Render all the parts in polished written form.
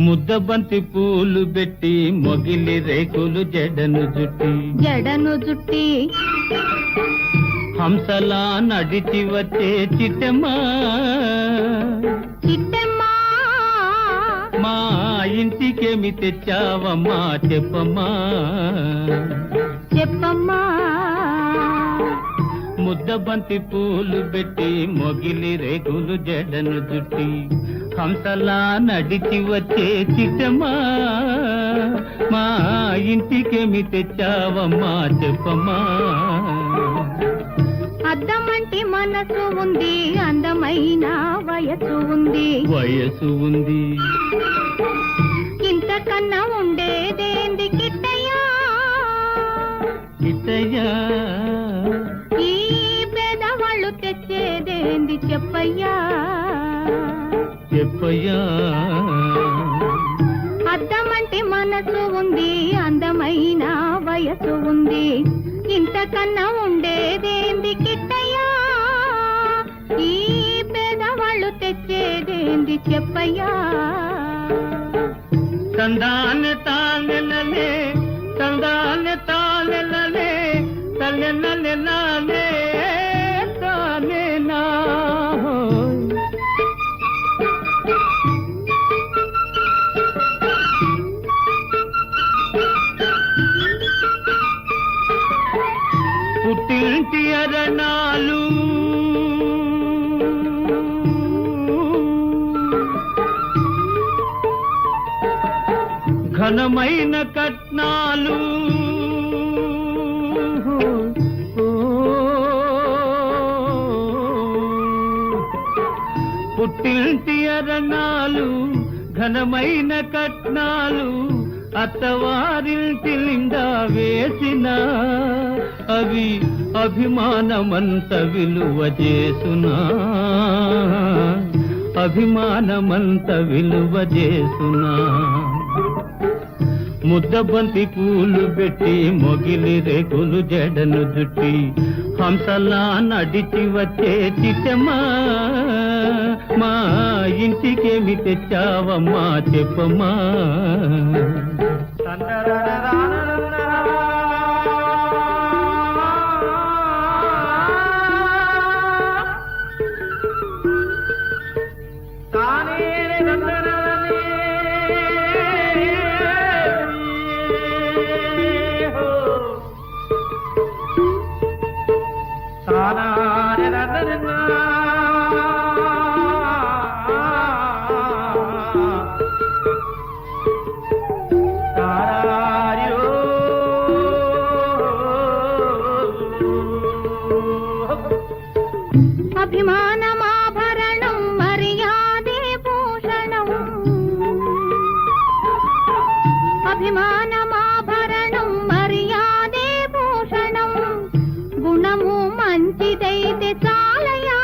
ముద్దబంతి పూలు పెట్టి మొగిలి రేకులు జడను జుట్టి హంసలా నడిచి వచ్చే చిట్టమ్మా మా ఇంటికేమి తెచ్చావమ్మా చెప్పమ్మా ముద్దబంతి పూలు పెట్టి మొగిలి రేకులు జడను జుట్టి హంసలా నడిచి వచ్చే చిట్టమ్మా మా ఇంటికేమి తెచ్చావమ్మా చెప్పమ్మా అద్దమంటి మనసు ఉంది అందమైన వయసు ఉంది ఇంతకన్నా ఉండేదేంది కిట్టయ్యా ఈ పేదవాళ్ళు తెచ్చేదేంది చెప్పయ్యా అద్దమంటి మనసు ఉంది అందమైన వయసు ఉంది ఇంతకన్నా ఉండేదేంది కిట్టయ్యా ఈ పేదవాళ్ళు తెచ్చేదేంది చెప్పయ్యా తందానే తానెలలే తందానే తానెలలే తల్లెనలెలలే తానేనా పుట్టింటి అరణాలు ఘనమైన కట్నాలు పుట్టింటి అరణాలు ఘనమైన కట్నాలు అత్తవారింటి నిండా వేసిన అవి అభిమానమంత విలువ చేసునా ముద్దబంతి పూలు పెట్టి మొగిలి రేకులు జడను జుట్టి హంసలా నడిచి వచ్చే చిట్టమ్మా మా ఇంటికేమి తెచ్చావమ్మా చెప్పమ్మా అభిమానమాభరణం మర్యాదే భూషణం అభిమానమాభరణం మర్యాదే భూషణం గుణము మంచిదైతే చాలయ్యా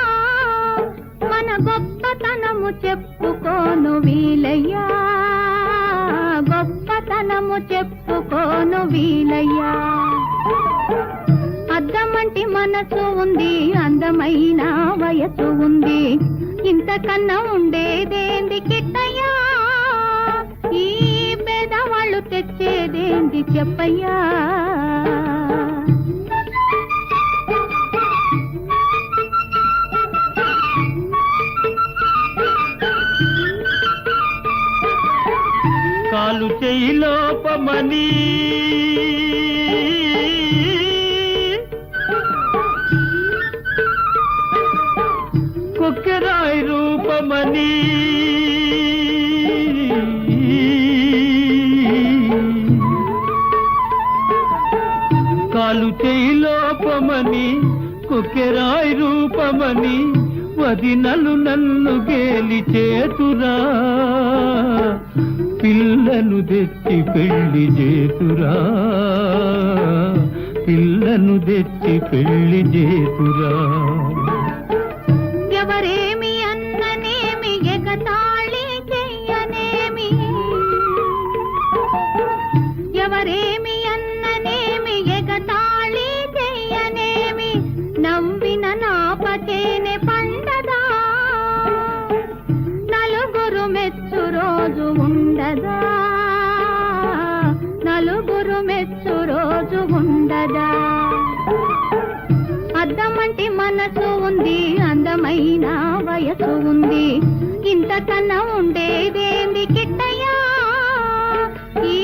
మన గొప్పతనము చెప్పుకోను వీలయ్యా అద్దమంటి మనసు ఉంది అందమైన వయసు ఉంది ఇంతకన్నా ఉండేదేంది కిట్టయ్యా ఈ పేదవాళ్ళు తెచ్చేదేంది చెప్పయ్యా కాలు చెయ్యి లోపమని కొక్కెరాయి రూపమని కాలు చెయ్యి లోపమని కొక్కెరాయి రూపమని వదినలు నన్ను గేలి చేతురా పిల్లను తెచ్చి పెళ్లి చేతురా ఎవరేమి అన్ననేమి ఎగతాళి చెయ్యనేమి ఎవరేమి అన్ననేమి ఎగతాళి చెయ్యనేమి నవ్విన నాపచేనే పండదా నలుగురు మెచ్చు రోజు ఉండదా ఉండదా అద్దమంటి మనసు ఉంది అందమైన వయసు ఉంది ఇంతకన్నా ఉండేదేంది కిట్టయ్యా ఈ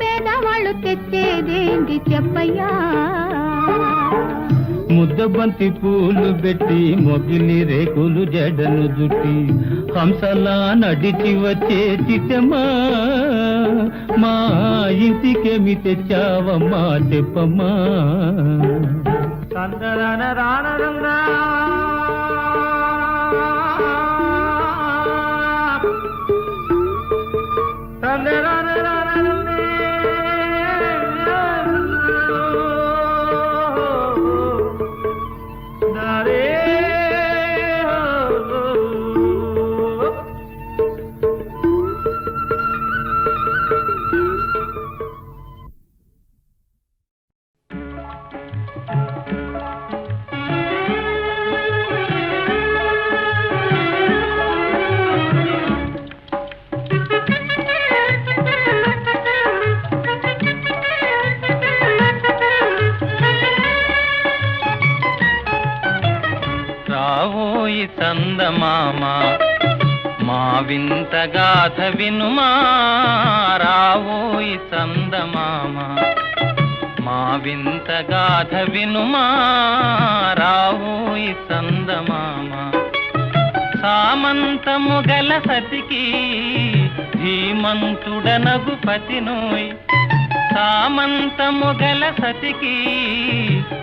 పేదవాళ్ళు తెచ్చేదేంది చెప్పయ్యా ముద్దబంతి పూలు పెట్టి మొగిలి రేకులు జడను జుట్టి హంసలా నడిచి వచ్చే చిట్టమ్మా మా ఇంటికేమి తెచ్చావమ్మా చెప్పమ్మా రావోయి చందమామ మా వింత గాథ వినుమా రావోయి చందమామ మా వింత గాథ వినుమా రావోయి చందమామ సామంతము గల సతికి ధీమంతుడనగు పతినోయ్ సామంతము గల సతికి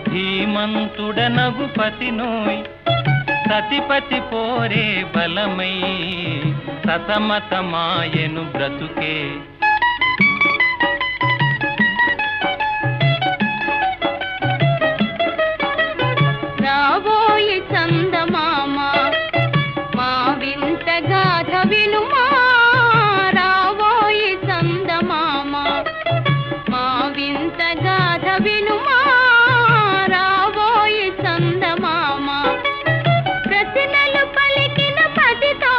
ధీమంతుడనగు పతినోయ్ సతిపతి పోరే బలమై సతమతమాయను బ్రతుకే రాబోయి చందమామ మా వింత గాథ వినుమా రాబోయి చందమామ మా వింత గాథ వినుమా రాబోయి చందమామ ప్రతినలు పలికిన పతితో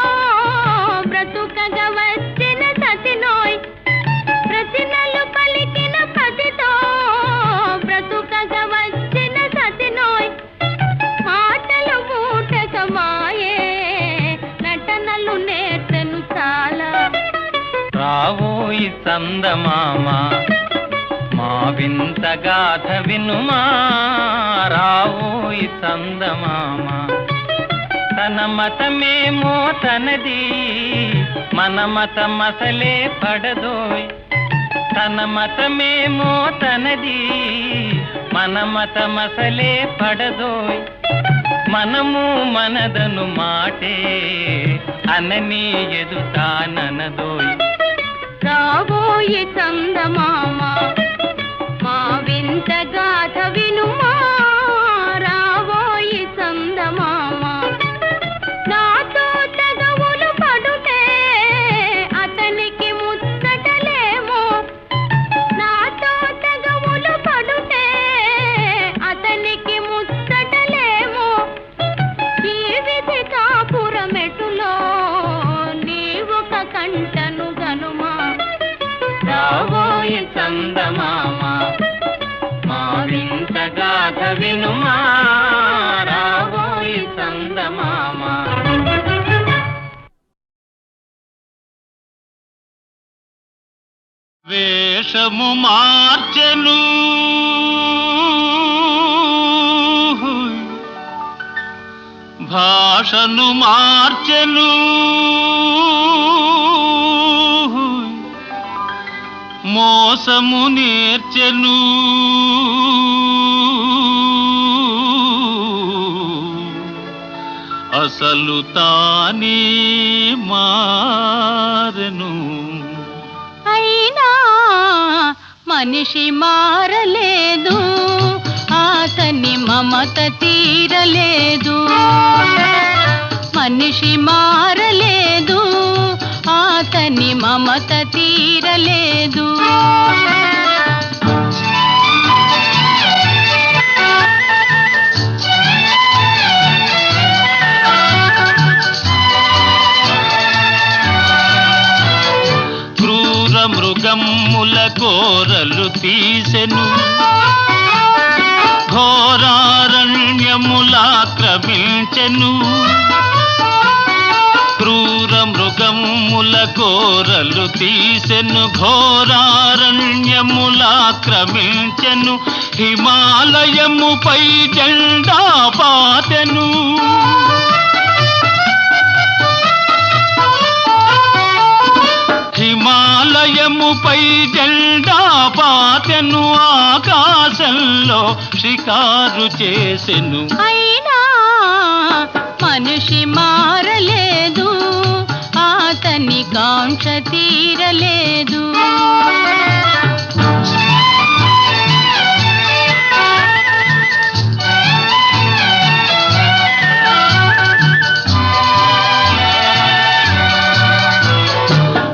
బ్రతుకగా వచ్చిన సతినోయ్ ప్రతినలు పలికిన పతితో బ్రతుకగా వచ్చిన సతినోయ్ ఆటలు మూటకమాయే నటనలు నేర్చెను చాలా రావోయి చందమామ మా వింత గాథ వినుమా రావోయి చందమామ తన మతమేమో తనది మన మతమసలే పడదోయ్ తన మతమేమో తనది మన మతమసలే పడదోయ్ మనము మనదను మాటే అనని ఎదుతాననదోయ్ రాబోయి చందమామ మా వింత గాథ వినుమా రాబోయి చందమామ నాతో తగవులు పడుతే అతనికి ముచ్చటలేమో నాతో తగవులు పడుతే అతనికి ముచ్చటలేమో ఈ విధి కాపురమెటులో నీవొక కంటను గనుమా రావోయి చందమామ మా వింత గాథ వినుమా రావోయి చందమామ వేషము మార్చెను భాషను మార్చెను మోసము నేర్చెను అసలు తానే మారెను అయినా మనిషి మారలేదు అతని మమత తీరలేదు మనిషి మారలేదు అతని మమత తీరలేదు క్రూర మృగమ్ముల కోరలు తీసెను ఘోరారణ్యములాక్రమించెను క్రూర మృగముల కోరలు తీసెను ఘోరారణ్యములాక్రమించెను హిమాలయముపై జెండా పాతెను హిమాలయముపై జెండా పాతెను ఆకాశంలో షికారు చేసెను అయినా మనిషి మారలేదు అతని కాంక్ష తీరలేదు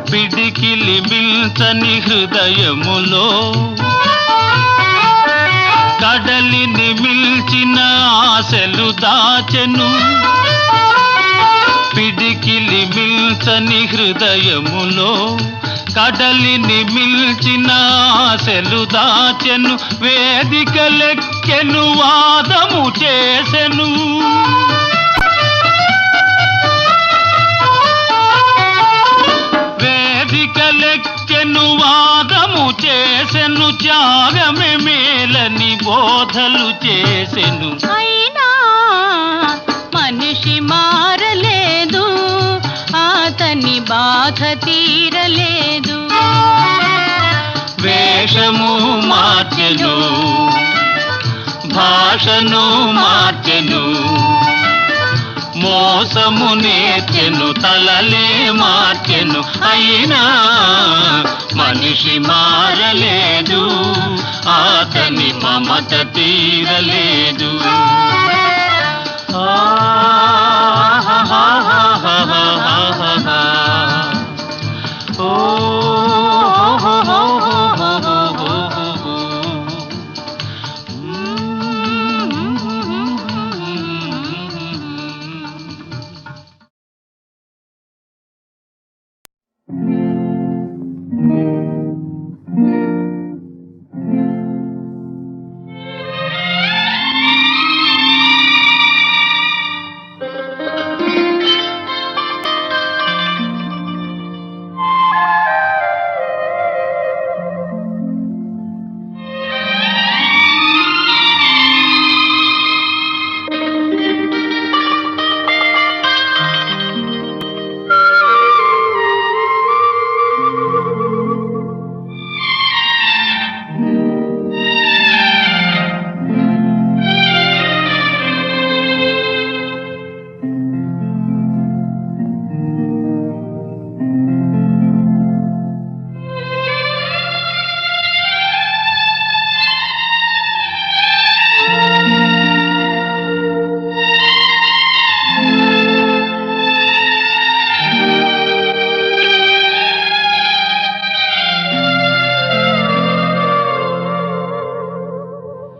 పిడికిలి మిల్చని హృదయములో కడలిని మిల్చిన ఆశలు దాచెను పిడికిలి మిల్చని హృదయములో కడలిని మిల్చిన ఆశలు దాచెను వేదికలెక్కెను వాదము చేసెను వేదికలెక్కెను వాదము చేసెను త్యాగమే మేలని బోధలు చేసెను అయినా మనిషి మారలేదు అతని బాధ తీరలేదు వేషము మార్చెను భాషను మార్చెను మోసము నేర్చెను తలలే మార్చెను అయినా మనిషి మారలేదు అతని మమత తీరలేదు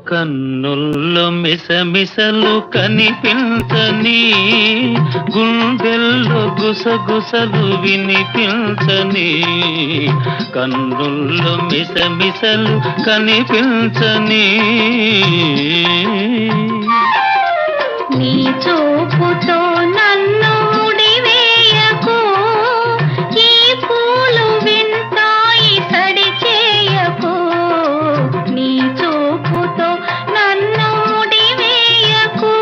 కన్నుల్లో మిసమిసలు కనిపించని గుండెల్లో గుసగుసలు వినిపించని కన్నుల్లో మిసమిసలు కనిపించని నీ చూపుతో నన్ను ముడివేయకు ఈ పూలు వింటాయి సడి చేయకు నీ చూపుతో నన్ను ముడివేయకు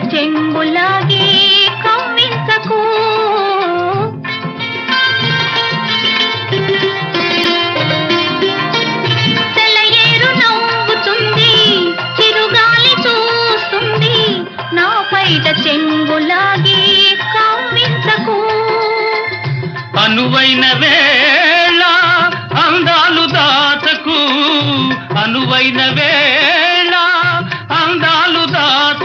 చెంగులాగే కమ్మించకు సెలయేరు నవ్వుతుంది చిరుగాలి చూస్తుంది నా పైట చెంగులాగే కమ్మించకు అనువైన వేళ అందాలు దాచకు అనువైన వేళ అందాలు దాచకు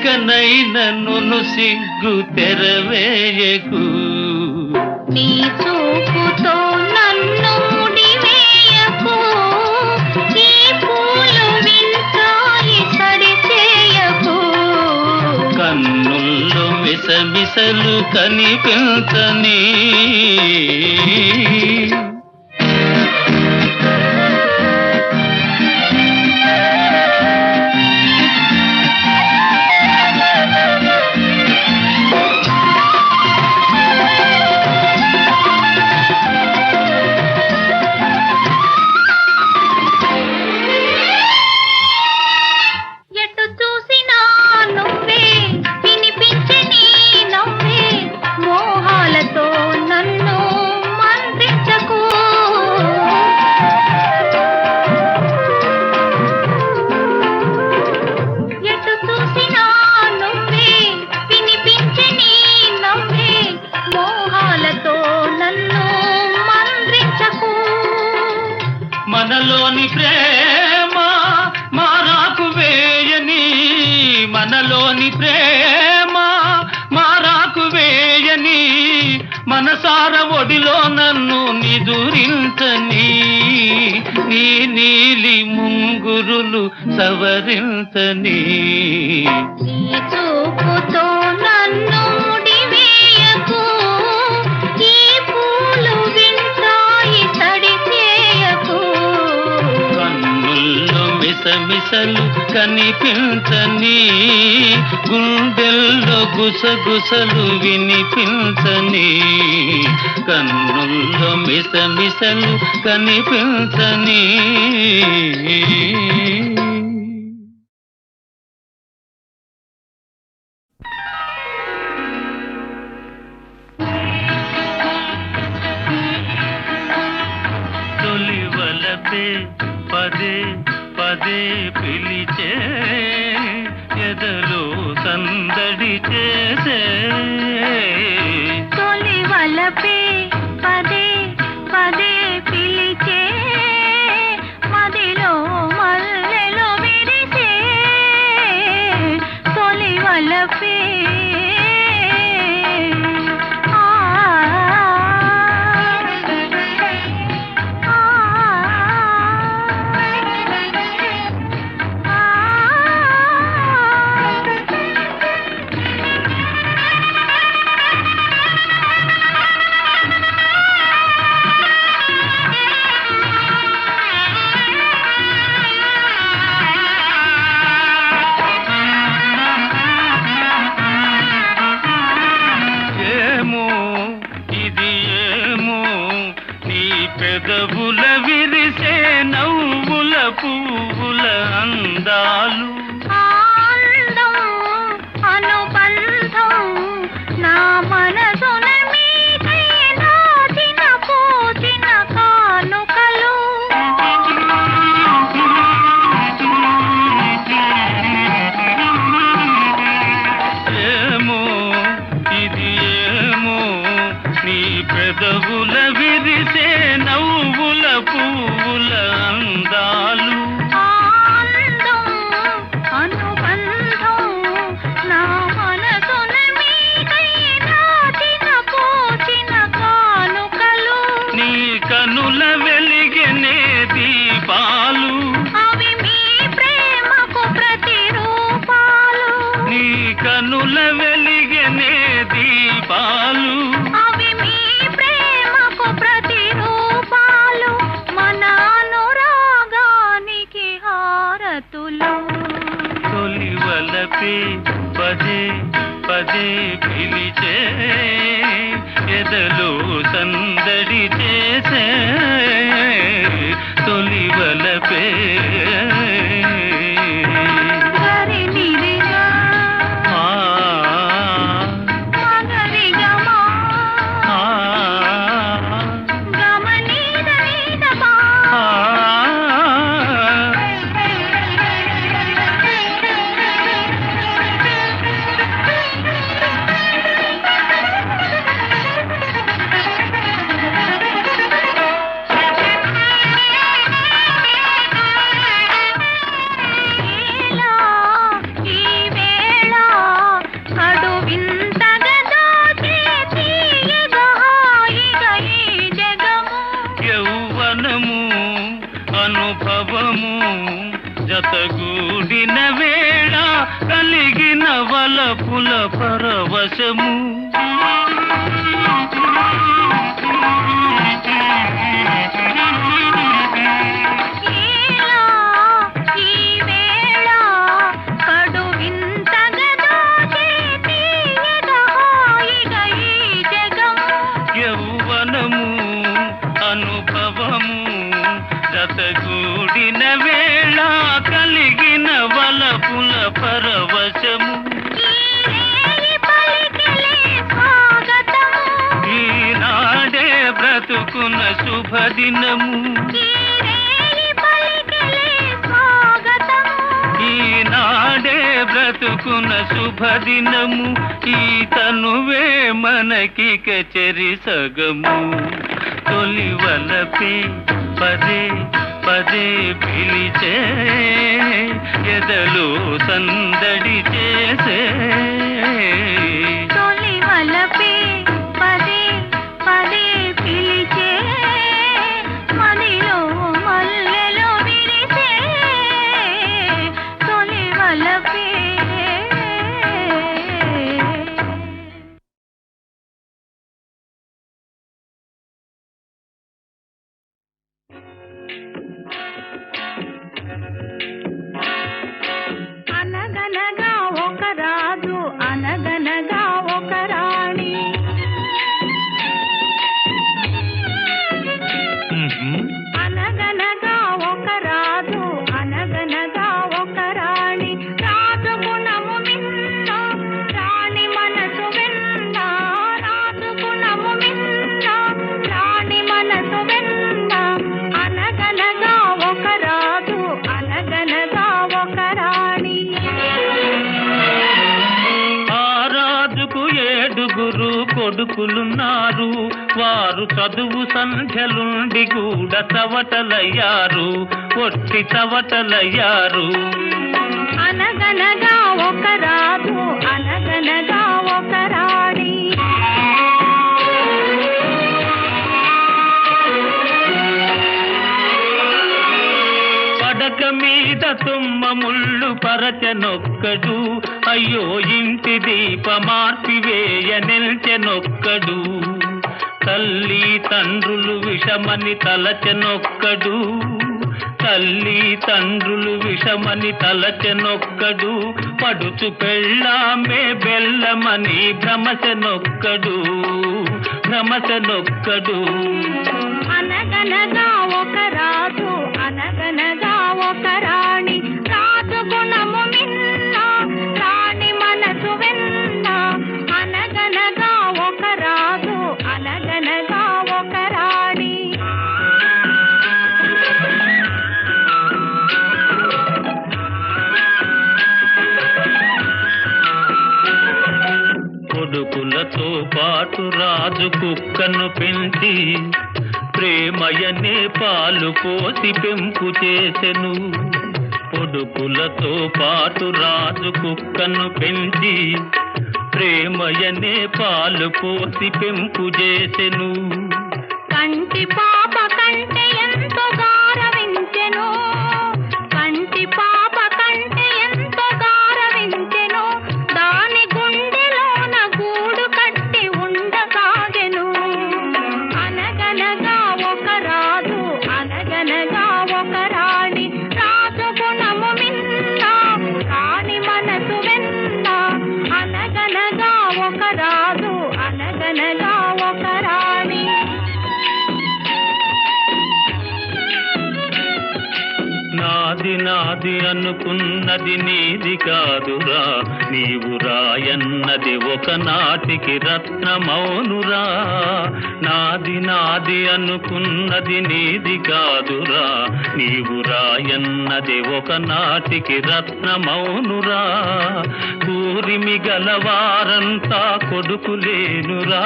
ఇకనైనను సిగ్గు తెరవేయకు. నీ చూపుతో నన్ను ముడివేయకు, ఈ పూలు వింతాయి సడి చేయకు. కన్నుల్లో మిసమిసలు కనిపించని ఎటు చూసినా నువ్వే, వినిపించే నీ నవ్వే, మోహాలతో నన్ను మంత్రించకు. ఎటు చూసినా నువ్వే, వినిపించే నీ నవ్వే, మోహాలతో నన్ను మంత్రించకు. మనలోని ప్రేమ మారాకు వేయని, మనలోని ప్రేమ మారాకు వేయని, మనసార ఒడిలో నన్ను నిదురించని, నీ నీలి ముంగురులు సవరించని. నీ చూపుతో నన్ను ముడివేయకు, ఈ పూలు వింతాయి సడి చేయకు. కన్నుల్లో మిసమిసలు కనిపించని, గుండెల్లో గుసగుసలు వినిపించని. కన్నుల్లో మిసమిసలు కనిపించని. తొలి వలపే పదే పదే పిలిచే, ఎదలో సందడి చేసే. తొలి వలపే పదే పదే పిలిచే, మదిలో మల్లెలు విరిసే. తొలి వలపే పెదవుల విరిసే నవ్వుల పువ్వుల అందాలు. ఆనందం అనుబంధం నా మనసున మీకై నాచిన పూచిన కానుకలు. ఏమో ఇది ఏమో, నీ పెదవుల విరిసే నవ్వుల పువ్వుల అందాలు. ఆనందం అనుబంధం నా మనసున మీకై నాచిన పూచిన కానుకలు. నీ కనుల వెలిగెనే దీపాలు, అవి మీ ప్రేమకు ప్రతిరూపాలు. నీ కనుల వెలిగెనే దీపాలు, అవి మీ ప్రేమకు ప్రతిరూపాలు. మన అనురాగానికి హారతులు. తొలి వలపే పదే పదే పిలిచే, ఎదలో సందడి చేసే. తొలి వలపే గరి నిరిగా మగరిగా మా గమనీద నీద మా. కలిగిన వలపుల పరవశము ఏలా ఈ వేళ కడు వింతగా దోచే తీయగా హాయిగా ఈ జగము యౌవనము అనుభవము జతగూడిన వేళ కలిగిన వలపుల పరవశము ఈనాడే బ్రతుకున్న శుభదినము ఈనాడే బ్రతుకున్న శుభదినము ఈ తనువే మనకిక చెరి సగము తొలి వలపే పదే పదే పిలిచే ఎదలో సందడి చేసే తొలి వలపే పదే పదే పిలిచే మదిలో మల్లెలో విరిసే తొలి వలపే అనగనగా ఒక రాజు అనగనగా ఒక రాణి అనగనగా ఒక రాజు అనగనగా ఒక రాణి రాజు గుణము మిన్న రాణి మనసు వెన్న రాజు గుణము మిన్న రాణి మనసు వెన్న అనగనగా ఒక రాజు అనగనగా ఒక రాణి ఆ రాజుకు 7 కొడుకులున్నారు వారు చదువు సంధ్యలుండి కూడా చవటలయ్యారు ఒట్టి చవటలయ్యారు అనగనగా ఒక రాజు అనగనగా ఒక రాణి పడక మీద తుమ్మ ముళ్ళు పరచనొక్కడు అయ్యో ఇంటి దీపమార్పివేయ నిల్చెనొక్కడు తల్లి తండ్రులు విషమని తలచెనొక్కడు తల్లి తండ్రులు విషమని తలచెనొక్కడు పడుచు పెళ్ళామే బెల్లమని భ్రమచెనొక్కడు అనగనగా ఒక రాజు అనగనగా ఒక రాణి రాజు గుణము మిన్న రాణి మనసు వెన్న అనగనగా ఒక రాజు అనగనగా ఒక రాణి కొడుకులతో పాటు రాజు కుక్కను పెంచి ప్రేమయనే పాలు పోసి పెంపు చేసెను కొడుకులతో పాటు రాజు కుక్కను పెంచి ప్రేమయనే పాలు పోసి పెంపు చేసెను కంటి పాప కంటే ఎంతో గారవించెను కంటి పాప కంటే ఎంతో గారవించెను దాని గుండెలోన గూడు కట్టి ఉండసాగెను అనగనగా ఒక రాజు అనగనగా ఒక రాణి రాజు గుణము మిన్న రాణి మనసు వెన్న అనగనగా ఒక రాజు అనగనగా ఒక రాణి నాది నాది అనుకున్నది నీది కాదురా నీవు రాయన్నది ఒకనాటికి రత్నమౌనురా నాది నాది అనుకున్నది నీది కాదురా నీవు రాయన్నది ఒకనాటికి రత్నమౌనురా కూరిమి గలవారంతా కొడుకులేనురా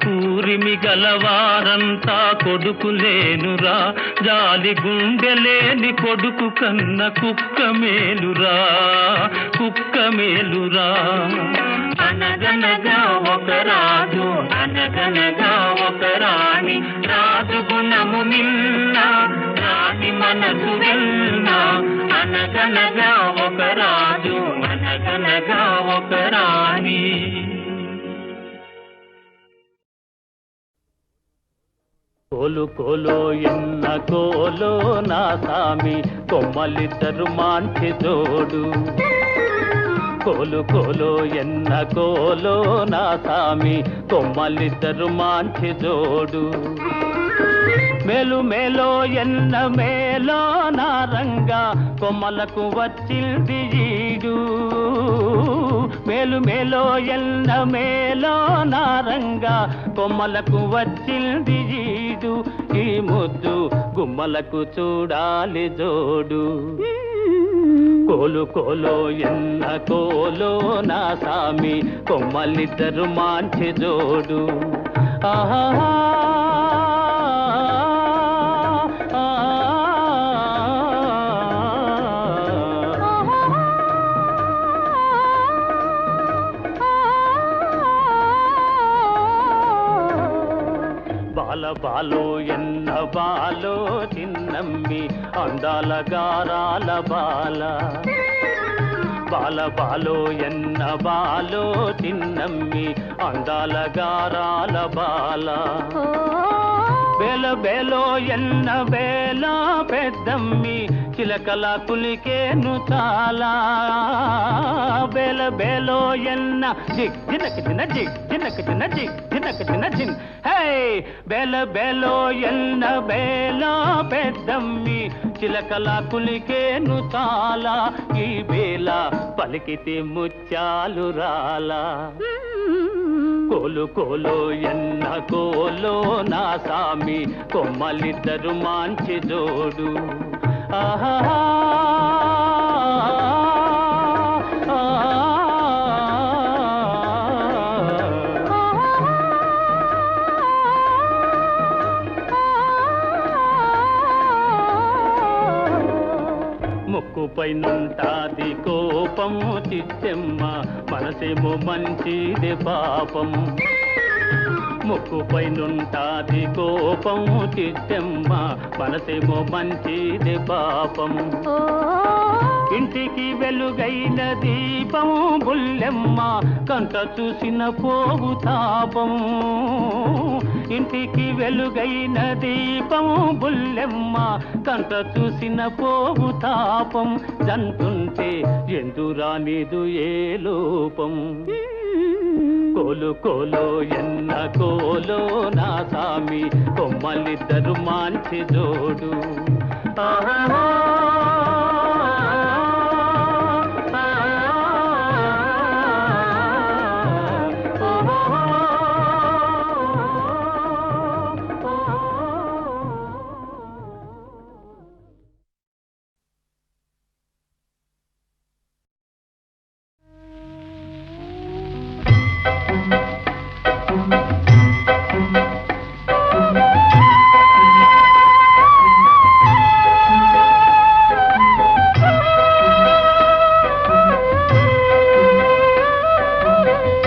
కూరిమి గలవారంతా కొడుకులేనురా జాలి గుండెలేని కొడుకు కన్న కుక్క మేలురా అనగనగా ఒక రాజు అనగనగా ఒక రాణి రాజు గుణము మిన్న రాణి మనసు వెన్న అనగనగా ఒక రాజు కోలు కోలో ఎన్న కోలో నా సామి కొమ్మలిద్దరు మాంచి జోడు కోలు కోలో ఎన్న కోలో నా సామి కొమ్మలిద్దరు మాంచి జోడు మేలు మేలో ఎన్న మేలో నా రంగా కొమ్మలకు వచ్చింది ఈడు మేలు మేలో ఎన్న మేలో నా రంగా కొమ్మలకు వచ్చింది ఈడు ఈ ముద్దు గుమ్మలకు చూడాలి జోడు కోలు కోలో ఎన్న కోలో నా సామి కొమ్మలిద్దరు మాంచి జోడు ఆహా బాల బాలో ఎన్న బాలో చిన్నమ్మి అందాల గారాల బాల బాల బాలో ఎన్న బాలో చిన్నమ్మి అందాల గారాల బాల బేల బేలో ఎన్న బేల పెద్దమ్మి చిలకల కులికేను చాలా బేల బేలో ఎన్న జిగ్ జినక జిన జిగ్ జినక జిన జిగ్ జినక జిన జిన్ హే బేల బేలో ఎన్న బేల పెద్దమ్మి చిలకల కులికేను చాలా ఈ బేల పలికితే ముత్యాలు రాలా కోలు కోలో ఎన్న కోలో నా సామి కొమ్మలిద్దరు మాంచి జోడు ఆహా ముక్కుపై నుంటాది కోపము చిత్తెమ్మ మనసేమో మంచిది పాపం ముక్కుపై నుంటాది కోపము చిత్తెమ్మ మనసేమో మంచిది పాపం ఇంటికి వెలుగైన దీపం బుల్లెమ్మ కంట చూసిన పోవు తాపం ఇంటికి వెలుగైన దీపం బుల్లెమ్మ కంట చూసిన పోవు తాపం జంటుంటే ఎందురానిదు ఏ లోపం కోలు కోలో ఎన్న కోలో నా సామి కొమ్మలిద్దరు మాంచి జోడు ఆహా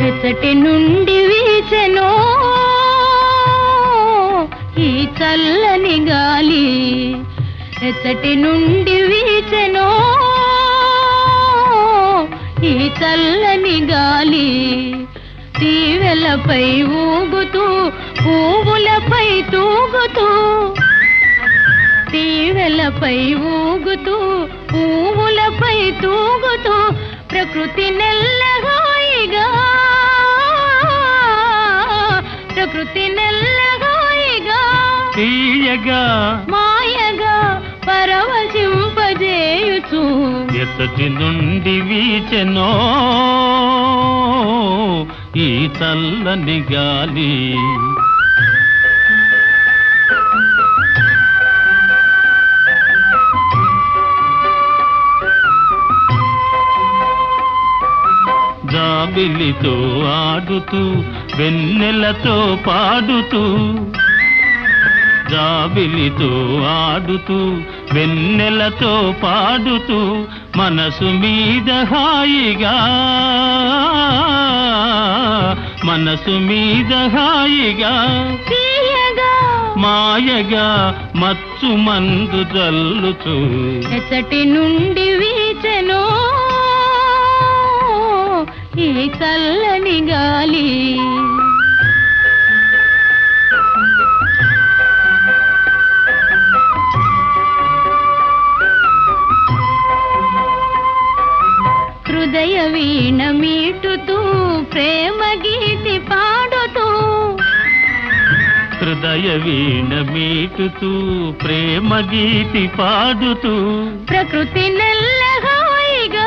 ఎచ్చటి నుండి వీచెనో ఈ చల్లని గాలి ఎచ్చటి నుండి వీచెనో ఈ చల్లని గాలి తీవెలపై ఊగుతూ పువ్వులపై తూగుతూ తీవెలపై ఊగుతూ పువ్వులపై తూగుతూ ప్రకృతి నెల్లగాయిగా ప్రకృతి నెల్లగాయిగా తీయగా మాయగా పరవశింపజేయుచు ఎచ్చటి నుండి వీచెనో ఈ చల్లని గాలి జాబిలితో ఆడుతూ వెన్నెలతో పాడుతూ జాబిలితో ఆడుతూ వెన్నెలతో పాడుతూ మనసు మీద హాయిగా మనసు మీద హాయిగా తీయగా మాయగా మచ్చు మందు జల్లుచూ ఎచ్చటి నుండి వీచెనో ఈ చల్లని గాలి హృదయ వీణ మీటుతూ ప్రేమ గీతి పాడుతూ ప్రకృతి నెల్లహాయిగా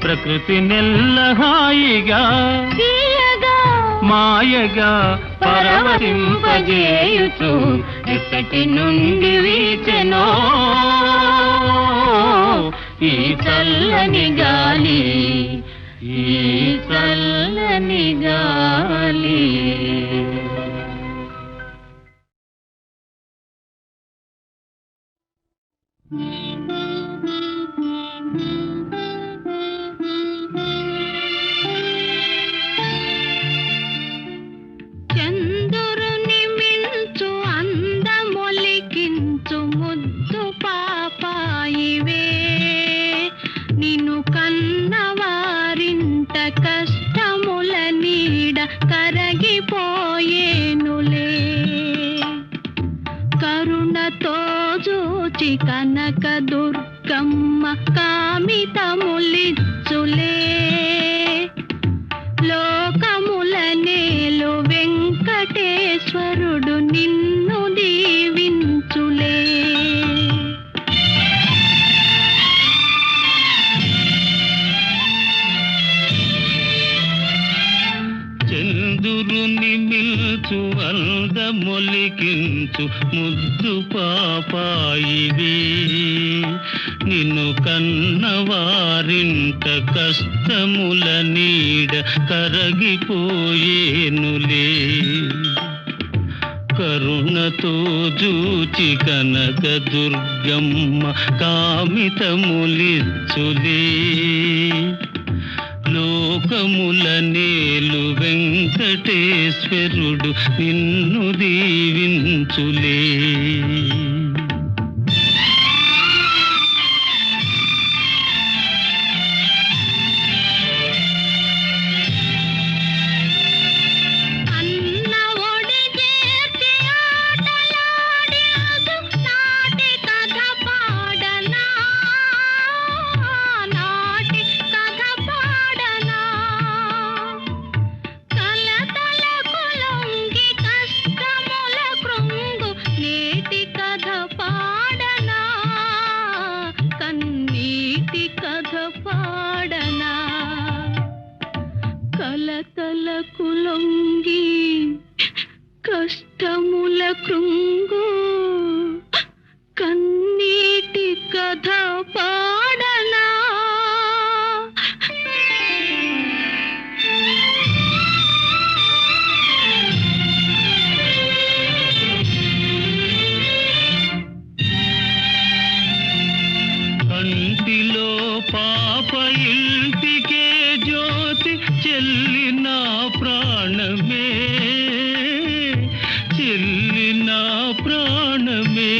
ప్రకృతి నెల్లహాయిగా తీయగా మాయగా పరవశింపజేయుచు ఎక్కటి నుండి వీచెనో ఈ చల్లని గాలి ఈ చల్లని గాలి. చంద్రుని మించు అందమొలికించు ముద్దు పాపాయివే నిన్ను కన్నవారింట కష్టముల నీడ కరగిపోయేనులే కరుణతో చూచి కనక దుర్గమ్మ కామితములిచ్చులే లోకముల నేలు వెంకటేశ్వరుడు నిన్ను దీవించులే. చంద్రుని మిల్చు అందమొలికించు ముద్దు పాపాయివే నిన్ను కన్నవారింట కష్టముల నీడ కరగిపోయేనులే కరుణతో జూచి కనక దుర్గమ్మ కామితములిచ్చులే లోకముల నేలు వెంకటేశ్వరుడు నిన్ను దీవించులే. కలతలకు లొంగి కష్టముల కృంగు కన్నీటి కథ పాడనా కంటిలో పాప ఇంటికే జ్యోతి చెల్లి నా ప్రాణమే చెల్లి నా ప్రాణమే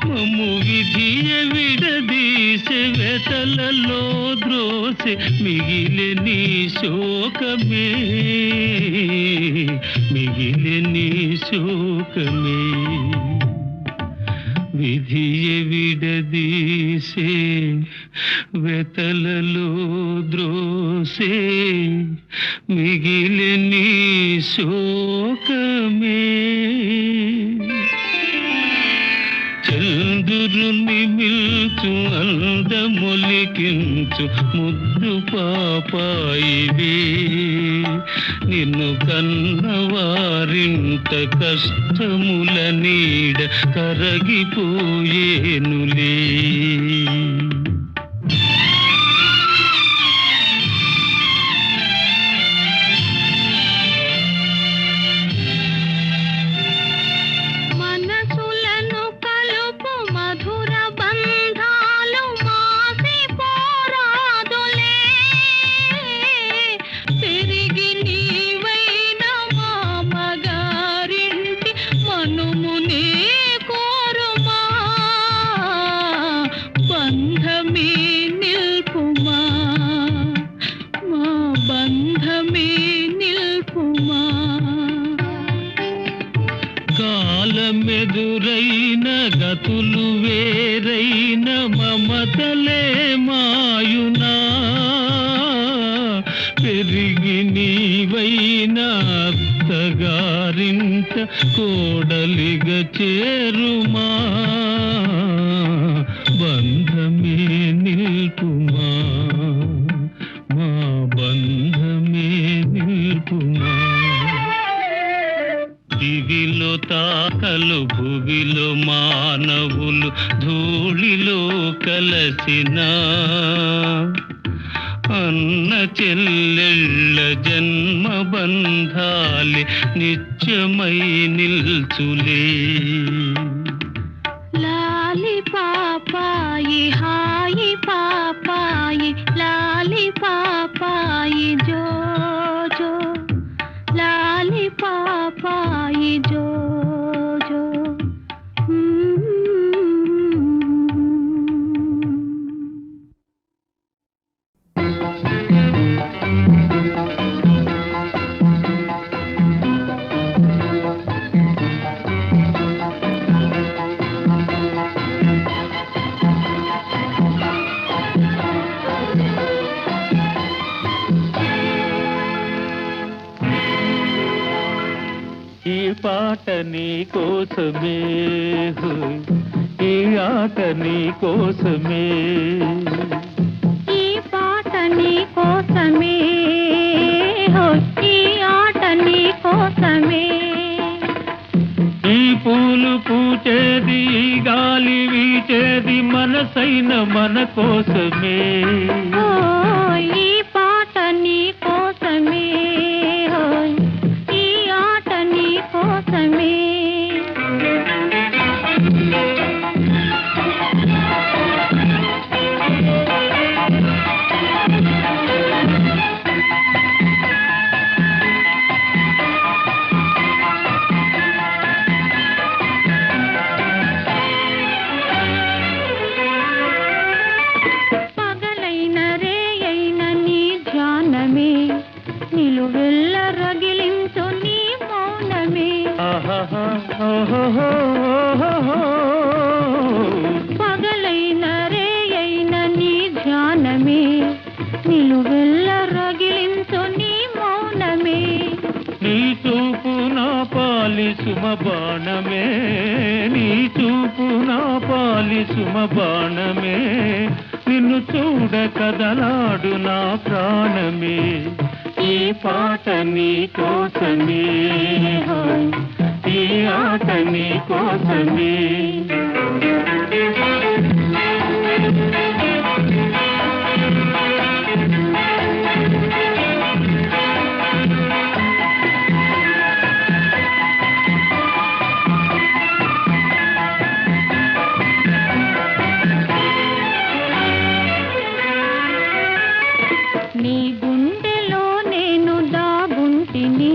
మమ్ము విధియ విడదీసే వెతలలో ద్రోసె మిగిలే నీ శోకమే మిగిలే నీ శోకమే విధియ విడదీసే వెతలలో ద్రోసే మిగిలే నీ శోకమే చంద్రుని మిల్చు అందమొలికించు ముద్దు పాపాయివే నిన్ను కన్నవారింట కష్టముల నీడ కరగిపోయేనులే కాలమెదురైన గతులు వేరైన మమతలే మాయునా పెరిగి ఏమి నీవైనా అత్తగారింట కోడలిగా చేరుమా, బంధమే నిల్పుమా, మా బంధమే నిల్పుమా. దివిలో తాతలు భువిలో మానవులు ధూళిలో కలసిన అన్న చెల్లెళ్ళ జన్మ బంధాలి నిత్యమై నిల్చులే. లాలి పాపాయి హాయి పాపాయి లాలి పాపాయి జో జో లాలి పాపాయి జో జో. ఈ పాట నీ కోసమే, ఈ ఆట నీ కోసమే, ఈ పాట నీ కోసమే, ఈ ఆట నీ కోసమే. ఈ పూలు పూచేది ఈ గాలి వీచేది మనసైన మన కోసమే. ఈ పాట నీ కోసమే, ఈ ఆట నీ కోసమే. పగలైన రేయైన నీ ధ్యానమే, నిలువెల్ల రగిలించు నీ మౌనమే. పగలైన రేయైన నీ ధ్యానమే, నిలువెల్ల రగిలించు నీ మౌనమే. నీ చూపు నా పాలి సుమ బాణమే, నీ చూపు నా పాలి సుమ బాణమే, నిన్ను చూడ కదలాడు నా ప్రాణమే. ఈ పాట నీ కోసమే, ఈ ఆట నీ కోసమే. నీ గుండెలో నేను దాగుంటిని,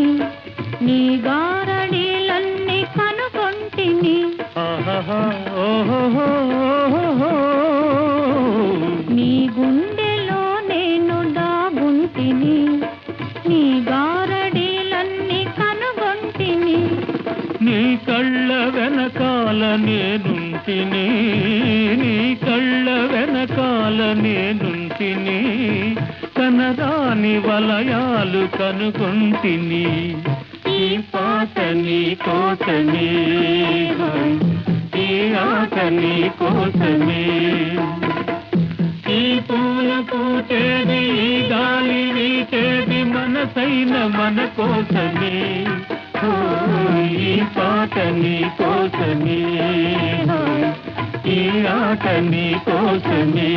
నీ గారడీలన్నీ కనుగొంటిని. నీ గుండెలో నేను దాగుంటిని, నీ గారడీలన్నీ కనుగొంటిని. నీ కళ్ళ వెనకాల నేనుంటిని, నీ కళ్ళ వెనకాల నేనుంటిని, కనరాని వలయాలు కనుగొంటిని. ఈ పాట నీ కోసమే, ఈ ఆట నీ కోసమే. ఈ పూలు పూచేది ఈ గాలి వీచేది మనసైన మన కోసమే. ఈ పాట నీ కోసమే, ఈ ఆట నీ కోసమే.